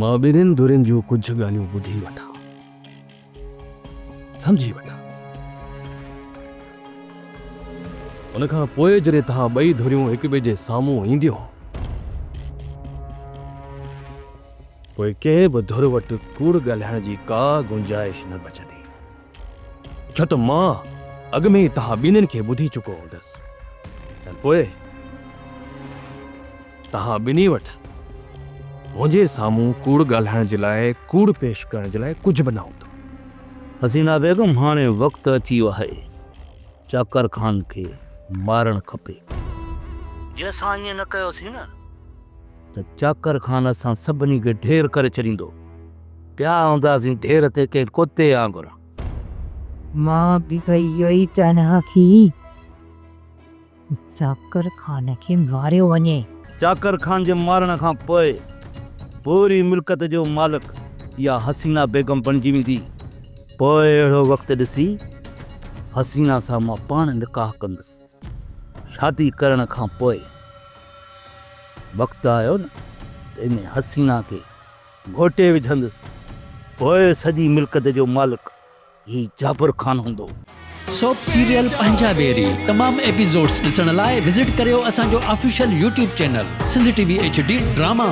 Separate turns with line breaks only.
मां ॿिन्हिनि धुरियुनि जूं कुझु ॻाल्हियूं ॿुधी वठां, सम्झी वठां। उन खां पोइ जॾहिं तव्हां ॿई धुरियूं हिक ॿिए जे साम्हूं ईंदियूं, पोइ कंहिं बि धुर वटि कूड़ ॻाल्हाइण जी का गुंजाइश न बचंदी, छो त मां अॻ में ई तव्हां ॿिन्हिनि खे ॿुधी चुको हूंदसि। ऐं पोइ तव्हां ॿिन्ही वटि मुंहिंजे साम्हूं कूड़ ॻाल्हाइण जे लाइ, कूड़ पेश करण जे लाइ कुझु बि न हूंदो।
हसीना बेगम, हाणे वक़्तु अची वियो आहे, चाकर खान खे मारणु खपे। जे असां ईअं न कयोसीं न त चाकर खान असां सभिनी खे ढेर करे छॾींदो। पिया हूंदासीं ढेर ते कंहिं कुते वांगुरु।
मां बि भई इहो ई चाहियां थी, चाकर खान खे मारियो वञे।
चाकर खान जे मारण खां पोइ पूरी मिल्कत जो मालिक इहा हसीना बेगम बणिजी वेंदी। पोइ अहिड़ो वक़्तु ॾिसी हसीना सां मां पाण निकाह कंदुसि। शादी करण खां पोइ वक़्तु आयो न त इन हसीना खे घोटे विझंदुसि। पोइ सॼी मिल्कत जो मालिक ही जाबिर खान हूंदो।
सोप सीरियल पंजाबेरी तमाम एपिसोड्स ॾिसण लाइ विज़िट करियो असांजो official YouTube channel Sindh TV HD drama.